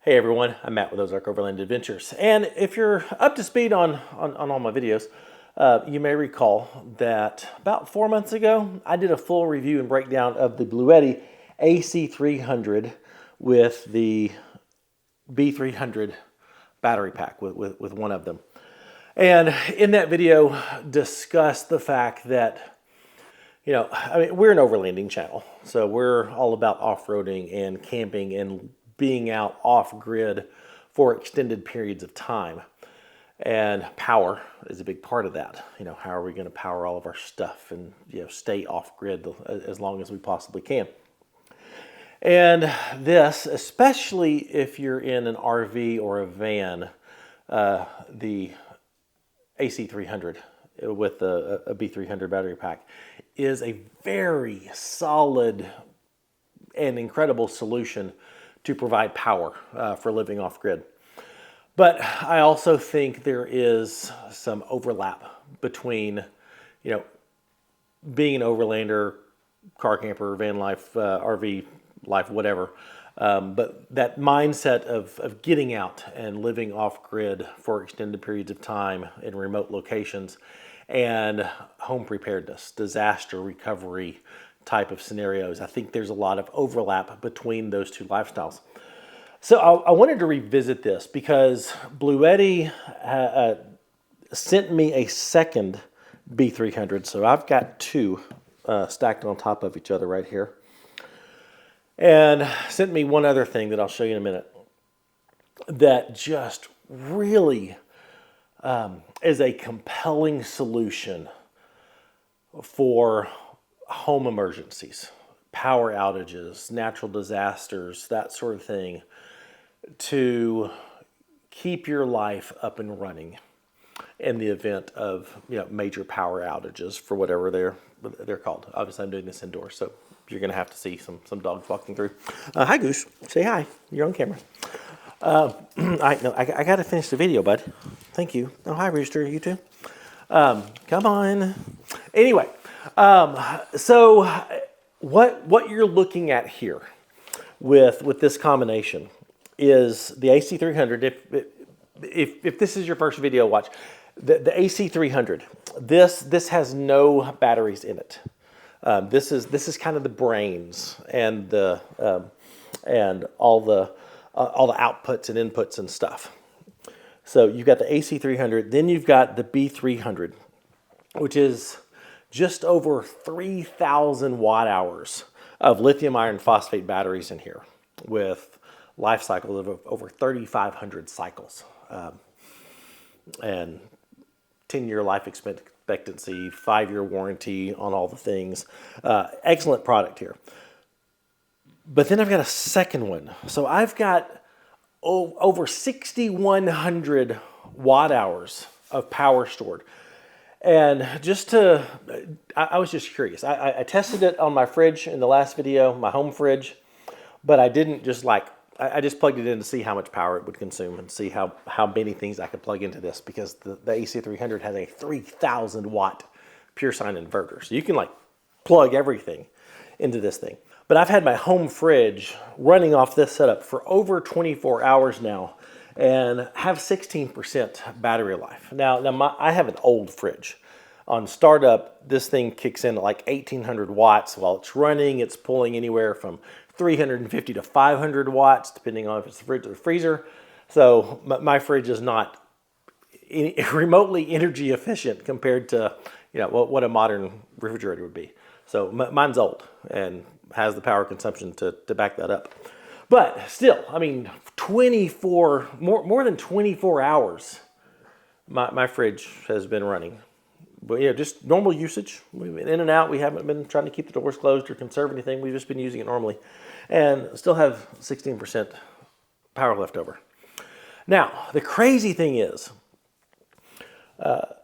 Hey everyone, I'm Matt with Ozark Overland Adventures. And if you're up to speed on all my videos, you may recall that about 4 months ago, I did a full review and breakdown of the Bluetti AC300 with the B300 battery pack with one of them. And in that video, discussed the fact that, we're an overlanding channel. So we're all about off-roading and camping and being out off-grid for extended periods of time. And power is a big part of that. How are we going to power all of our stuff and stay off-grid as long as we possibly can? And this, especially if you're in an RV or a van, the AC300 with a B300 battery pack is a very solid and incredible solution to provide power for living off-grid. But I also think there is some overlap between, being an overlander, car camper, van life, RV life, whatever. But that mindset of getting out and living off-grid for extended periods of time in remote locations and home preparedness, disaster recovery type of scenarios. I think there's a lot of overlap between those two lifestyles. So I wanted to revisit this because Bluetti sent me a second B300. So I've got two stacked on top of each other right here. And sent me one other thing that I'll show you in a minute that just really is a compelling solution for home emergencies, power outages, natural disasters, that sort of thing, to keep your life up and running in the event of major power outages for whatever they're called. Obviously, I'm doing this indoors, so you're going to have to see some dogs walking through. Hi, Goose. Say hi. You're on camera. I got to finish the video, bud. Thank you. Oh, hi, Rooster. You too? Come on. Anyway, so what you're looking at here with this combination is the AC300. If this is your first video watch, the AC300, this has no batteries in it. This is kind of the brains and all the outputs and inputs and stuff. So you've got the AC300, then you've got the B300, which is just over 3,000 watt hours of lithium iron phosphate batteries in here with life cycles of over 3,500 cycles and 10-year life expectancy, 5-year warranty on all the things. Excellent product here. But then I've got a second one. So I've got over 6,100 watt hours of power stored. And I was just curious. I tested it on my fridge in the last video, my home fridge, but I didn't I just plugged it in to see how much power it would consume and see how many things I could plug into this, because the AC300 has a 3,000 watt pure sine inverter. So you can plug everything into this thing. But I've had my home fridge running off this setup for over 24 hours now and have 16% battery life. Now I have an old fridge. On startup, this thing kicks in at 1,800 watts. While it's running, it's pulling anywhere from 350 to 500 watts, depending on if it's the fridge or the freezer. So my fridge is not remotely energy efficient compared to what a modern refrigerator would be. So mine's old and has the power consumption to back that up. But still, more than 24 hours, my fridge has been running. But just normal usage. We've been in and out. We haven't been trying to keep the doors closed or conserve anything. We've just been using it normally. And still have 16% power left over. Now, the crazy thing is, the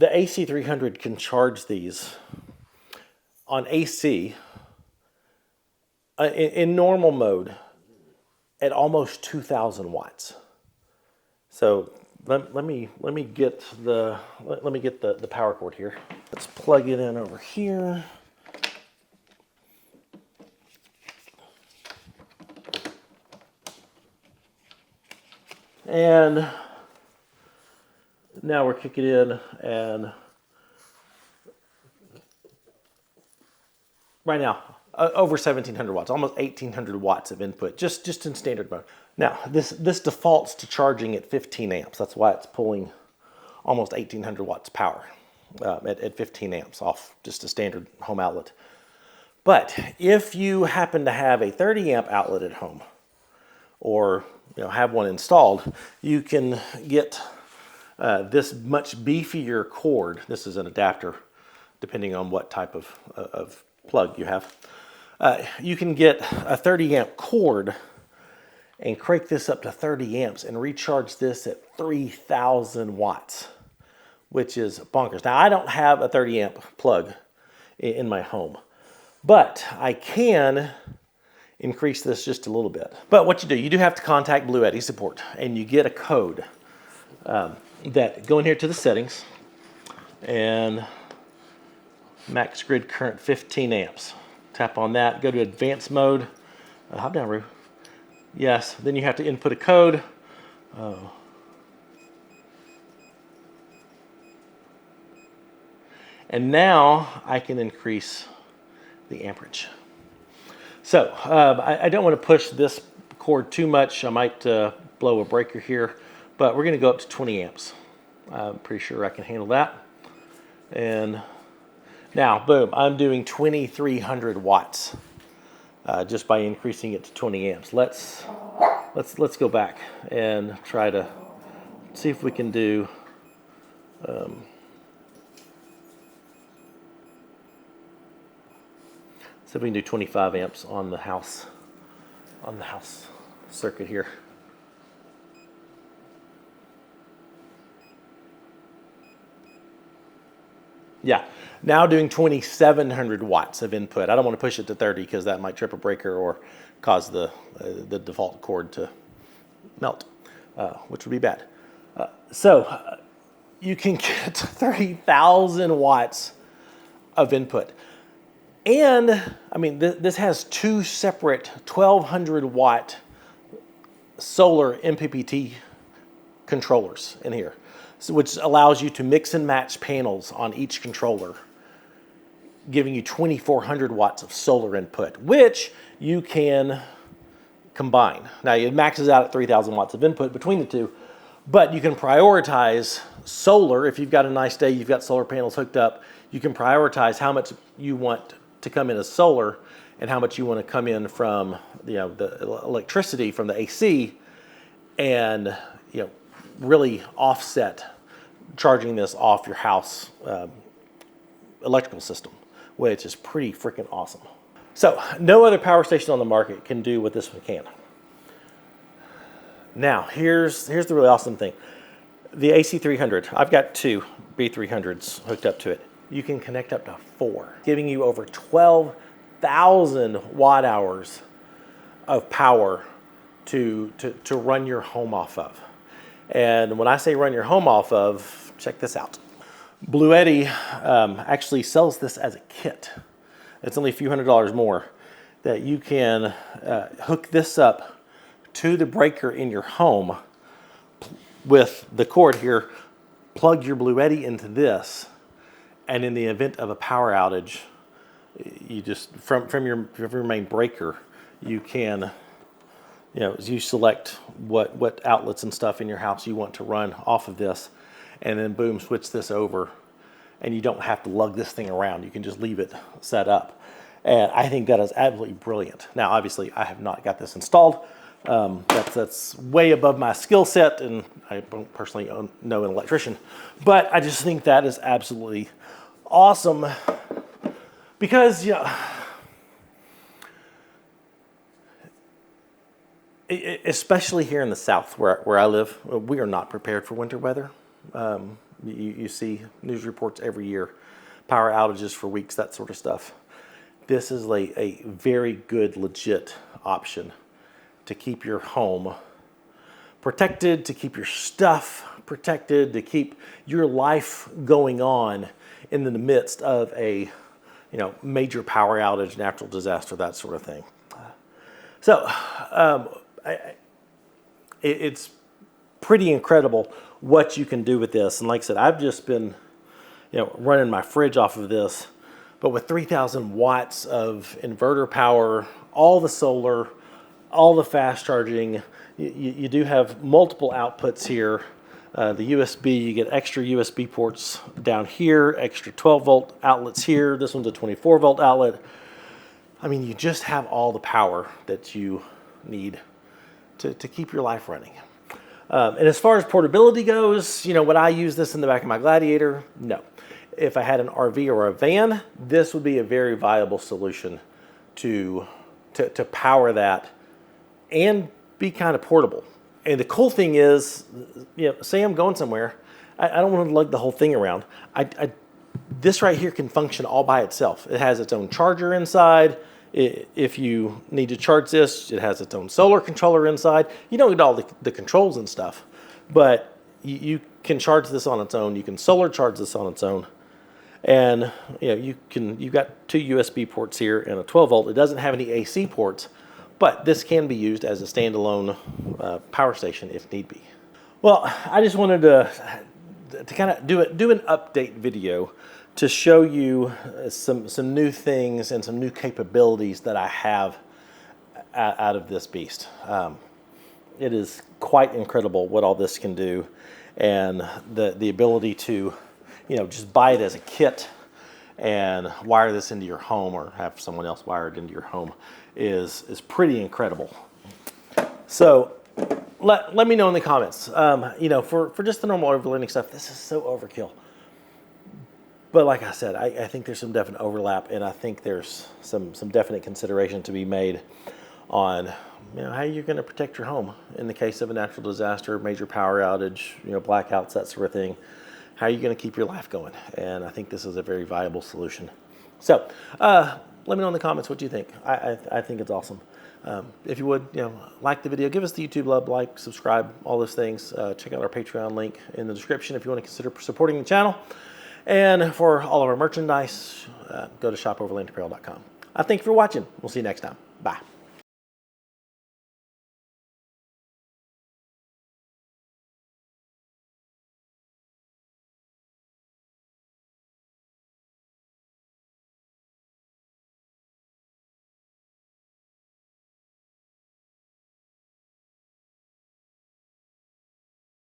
AC300 can charge these on AC in normal mode at almost 2,000 watts. So let me get the power cord here. Let's plug it in over here. And now we're kicking in, and right now, over 1700 watts, almost 1800 watts of input, just in standard mode. Now, this defaults to charging at 15 amps. That's why it's pulling almost 1800 watts power at 15 amps off just a standard home outlet. But if you happen to have a 30 amp outlet at home, or have one installed, you can get this much beefier cord. This is an adapter, depending on what type of plug you have. You can get a 30 amp cord and crank this up to 30 amps and recharge this at 3000 watts, which is bonkers. Now, I don't have a 30 amp plug in my home, but I can increase this just a little bit. But what you do have to contact Bluetti support, and you get a code that go in here to the settings, and max grid current 15 amps. Tap on that, go to advanced mode. Hop down, Rue. Yes, then you have to input a code. Oh. And now I can increase the amperage. So I don't want to push this cord too much. I might blow a breaker here, but we're going to go up to 20 amps. I'm pretty sure I can handle that. And now, boom, I'm doing 2300 watts just by increasing it to 20 amps. Let's go back and try to see if we can do. See if we can do 25 amps on the house circuit here. Yeah, now doing 2700 watts of input. I don't want to push it to 30 because that might trip a breaker or cause the default cord to melt, which would be bad. So you can get 30,000 watts of input. And I mean, this has two separate 1200 watt solar MPPT controllers in here, so which allows you to mix and match panels on each controller, giving you 2400 watts of solar input, which you can combine. Now it maxes out at 3000 watts of input between the two, but you can prioritize solar. If you've got a nice day, you've got solar panels hooked up, you can prioritize how much you want to come in as solar and how much you want to come in from the electricity from the AC, and really offset charging this off your house electrical system, which is pretty freaking awesome. So no other power station on the market can do what this one can. Now here's the really awesome thing. The AC300, I've got two B300s hooked up to it. You can connect up to 4, giving you over 12,000 watt hours of power to run your home off of. And when I say run your home off of, check this out. Bluetti actually sells this as a kit. It's only a few $100s more that you can hook this up to the breaker in your home with the cord here, plug your Bluetti into this, and in the event of a power outage, you just from your main breaker, you can you select what outlets and stuff in your house you want to run off of this, and then boom, switch this over, and you don't have to lug this thing around. You can just leave it set up, and I think that is absolutely brilliant. Now, obviously, I have not got this installed. That's way above my skill set, and I don't personally know an electrician, but I just think that is absolutely awesome because especially here in the South where I live, we are not prepared for winter weather. You see news reports every year, power outages for weeks, that sort of stuff. This is a very good, legit option to keep your home protected, to keep your stuff protected, to keep your life going on in the midst of a major power outage, natural disaster, that sort of thing. So it's pretty incredible what you can do with this. And like I said, I've just been, running my fridge off of this, but with 3,000 watts of inverter power, all the solar, all the fast charging, you do have multiple outputs here. The USB, you get extra USB ports down here, extra 12 volt outlets here. This one's a 24 volt outlet. I mean, you just have all the power that you need to keep your life running. And as far as portability goes, would I use this in the back of my Gladiator? No. If I had an RV or a van, this would be a very viable solution to power that and be kind of portable. And the cool thing is, say I'm going somewhere, I don't want to lug the whole thing around. This right here can function all by itself. It has its own charger inside. If you need to charge this, it has its own solar controller inside. You don't get all the controls and stuff, but you can charge this on its own. You can solar charge this on its own. And you've got 2 USB ports here and a 12 volt. It doesn't have any AC ports, but this can be used as a standalone power station if need be. Well, I just wanted to kind of do an update video to show you some new things and some new capabilities that I have out of this beast. It is quite incredible what all this can do, and the ability to just buy it as a kit and wire this into your home or have someone else wire it into your home is pretty incredible. So let me know in the comments. For just the normal overlanding stuff, this is so overkill. But like I said, I think there's some definite overlap, and I think there's some definite consideration to be made on how you're going to protect your home in the case of a natural disaster, major power outage, blackouts, that sort of thing. How are you going to keep your life going? And I think this is a very viable solution. So let me know in the comments what you think. I think it's awesome. If you would, like the video, give us the YouTube love, like, subscribe, all those things. Check out our Patreon link in the description if you want to consider supporting the channel. And for all of our merchandise, go to shopoverlandapparel.com. I thank you for watching. We'll see you next time. Bye.